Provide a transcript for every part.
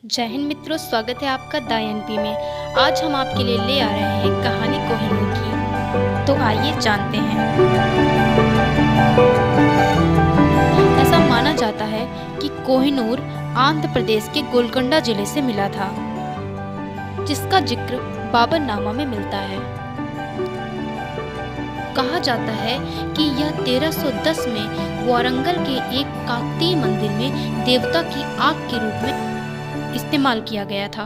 जय हिंद मित्रों, स्वागत है आपका द में। आज हम आपके लिए ले आ रहे हैं कहानी कोहिनूर की। तो आइए जानते हैं। ऐसा माना जाता है कि कोहिनूर आंध्र प्रदेश के गोलकोंडा जिले से मिला था, जिसका जिक्र बाबरनामा में मिलता है। कहा जाता है कि यह 1310 में वारंगल के एक काकतीय मंदिर में देवता की आग के रूप में इस्तेमाल किया गया था,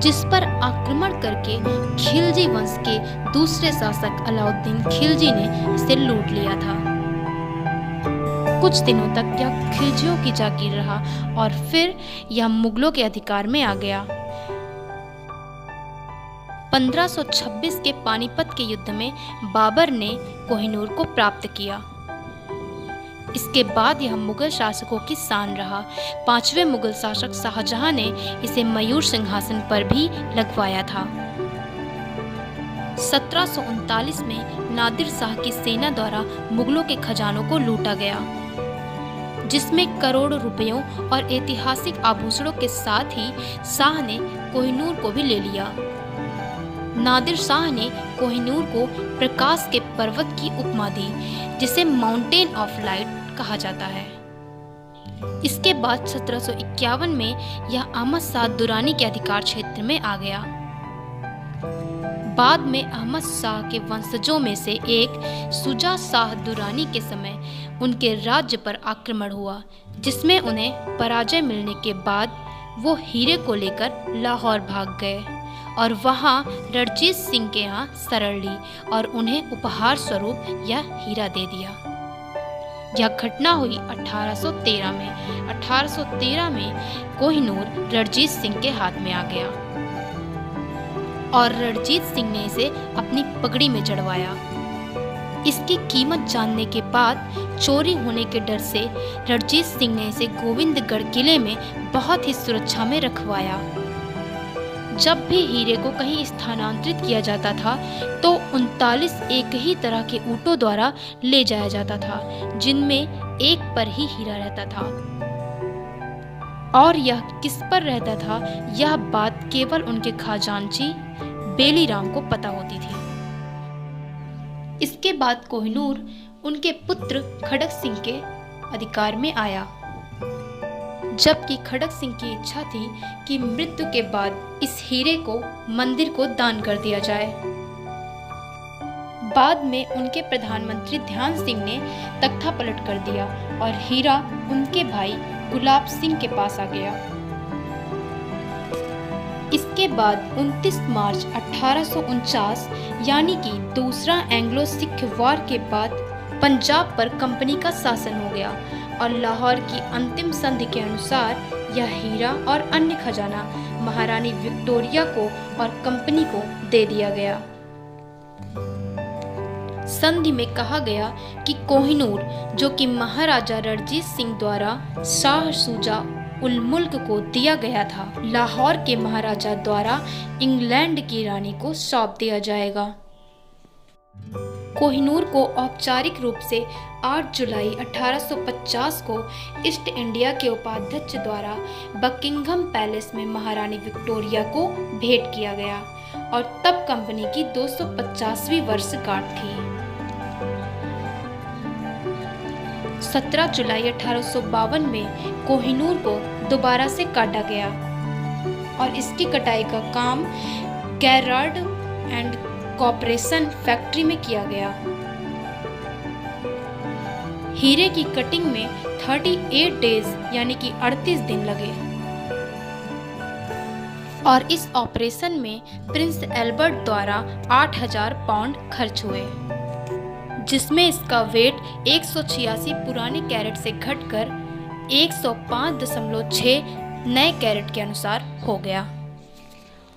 जिस पर आक्रमण करके खिलजी वंश के दूसरे शासक अलाउद्दीन खिलजी ने इसे लूट लिया था। कुछ दिनों तक यह खिलजियों की जागीर रहा और फिर यह मुगलों के अधिकार में आ गया। 1526 के पानीपत के युद्ध में बाबर ने कोहिनूर को प्राप्त किया। इसके बाद यह मुगल शासकों की शान रहा। 5वें मुगल शासक शाहजहां ने इसे मयूर सिंहासन पर भी लगवाया था। 1739 में नादिर शाह की सेना द्वारा मुगलों के खजानों को लूटा गया, जिसमें करोड़ों रुपयों और ऐतिहासिक आभूषणों के साथ ही शाह ने कोहिनूर को भी ले लिया। नादिर शाह ने कोहिनूर को प्रकाश के पर्वत की उपमा दी, जिसे माउंटेन ऑफ लाइट कहा जाता है। इसके बाद 1751 में यह अहमद शाह दुरानी के अधिकार क्षेत्र में आ गया। बाद में अहमद शाह के वंशजों में से एक शुजा शाह दुरानी के समय उनके राज्य पर आक्रमण हुआ, जिसमें उन्हें पराजय मिलने के बाद वो हीरे को लेकर लाहौर भाग गए और वहां रणजीत सिंह के यहाँ शरण ली और उन्हें उपहार स्वरूप यह हीरा दे दिया। यह घटना हुई 1813 में। 1813 में कोहिनूर रणजीत सिंह के हाथ में आ गया और रणजीत सिंह ने इसे अपनी पगड़ी में जड़वाया। इसकी कीमत जानने के बाद चोरी होने के डर से रणजीत सिंह ने इसे गोविंदगढ़ किले में बहुत ही सुरक्षा में रखवाया। जब भी हीरे को कहीं स्थानांतरित किया जाता था तो 39 एक ही तरह के ऊँटों द्वारा ले जाया जाता था, जिनमें एक पर ही हीरा रहता था और यह किस पर रहता था, यह बात केवल उनके खजांची बेलीराम को पता होती थी। इसके बाद कोहिनूर उनके पुत्र खड़क सिंह के अधिकार में आया, जबकि खड़क सिंह की इच्छा थी कि मृत्यु के बाद इस हीरे को मंदिर को दान कर दिया जाए। बाद में उनके प्रधानमंत्री ध्यान सिंह ने तख्ता पलट कर दिया और हीरा उनके भाई गुलाब सिंह के पास आ गया। इसके बाद 29 मार्च 1849 यानी कि दूसरा एंग्लो सिख वार के बाद पंजाब पर कंपनी का शासन हो गया और लाहौर की अंतिम संधि के अनुसार यह हीरा और अन्य खजाना महारानी विक्टोरिया को और कंपनी को दे दिया गया। संधि में कहा गया कि कोहिनूर, जो कि महाराजा रणजीत सिंह द्वारा शाह शुजा उल मुल्क को दिया गया था, लाहौर के महाराजा द्वारा इंग्लैंड की रानी को सौंप दिया जाएगा। कोहिनूर को औपचारिक रूप से 8 जुलाई 1850 को ईस्ट इंडिया के उपाध्यक्ष द्वारा बकिंघम पैलेस में महारानी विक्टोरिया को भेंट किया गया और तब कंपनी की 250वीं वर्षगांठ थी। 17 जुलाई 1852 में कोहिनूर को दोबारा से काटा गया और इसकी कटाई का काम गैरार्ड एंड कॉर्पोरेशन फैक्ट्री में किया गया। हीरे की कटिंग में 38 डेज यानी कि 38 दिन लगे और इस ऑपरेशन में प्रिंस एल्बर्ट द्वारा 8000 पाउंड खर्च हुए, जिसमें इसका वेट 186 पुराने कैरेट से घटकर 105.6 नए कैरेट के अनुसार हो गया।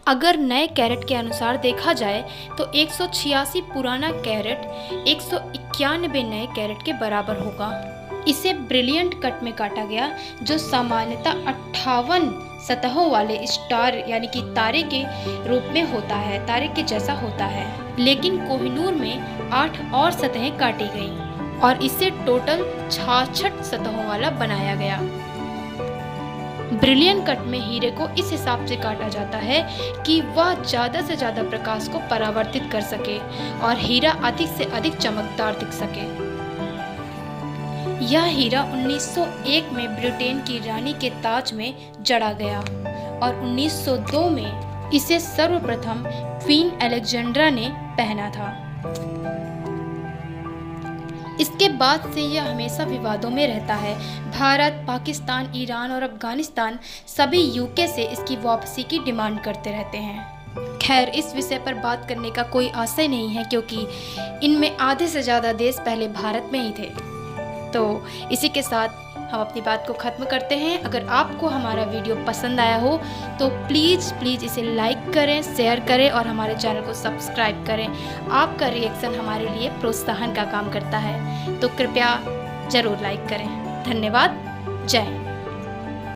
अगर नए कैरेट के अनुसार देखा जाए तो 186 पुराना कैरेट 191 नए कैरेट के बराबर होगा। इसे ब्रिलियंट कट में काटा गया, जो सामान्यतः 58 सतहों वाले स्टार यानी कि तारे के रूप में होता है, तारे के जैसा होता है। लेकिन कोहिनूर में 8 और सतहें काटी गईं और इसे टोटल 66 सतहों वाला बनाया गया। ब्रिलियंट कट में हीरे को इस हिसाब से काटा जाता है कि वह ज़्यादा से ज़्यादा प्रकाश को परावर्तित कर सके और हीरा अधिक से अधिक चमकदार दिख सके। यह हीरा 1901 में ब्रिटेन की रानी के ताज में जड़ा गया और 1902 में इसे सर्वप्रथम क्वीन अलेक्जेंड्रा ने पहना था। इसके बाद से यह हमेशा विवादों में रहता है। भारत, पाकिस्तान, ईरान और अफगानिस्तान सभी यूके से इसकी वापसी की डिमांड करते रहते हैं। खैर, इस विषय पर बात करने का कोई आशय नहीं है क्योंकि इनमें आधे से ज़्यादा देश पहले भारत में ही थे। तो इसी के साथ हम अपनी बात को ख़त्म करते हैं। अगर आपको हमारा वीडियो पसंद आया हो तो प्लीज़ इसे लाइक करें, शेयर करें और हमारे चैनल को सब्सक्राइब करें। आपका रिएक्शन हमारे लिए प्रोत्साहन का काम करता है, तो कृपया ज़रूर लाइक करें। धन्यवाद। जय हिंद।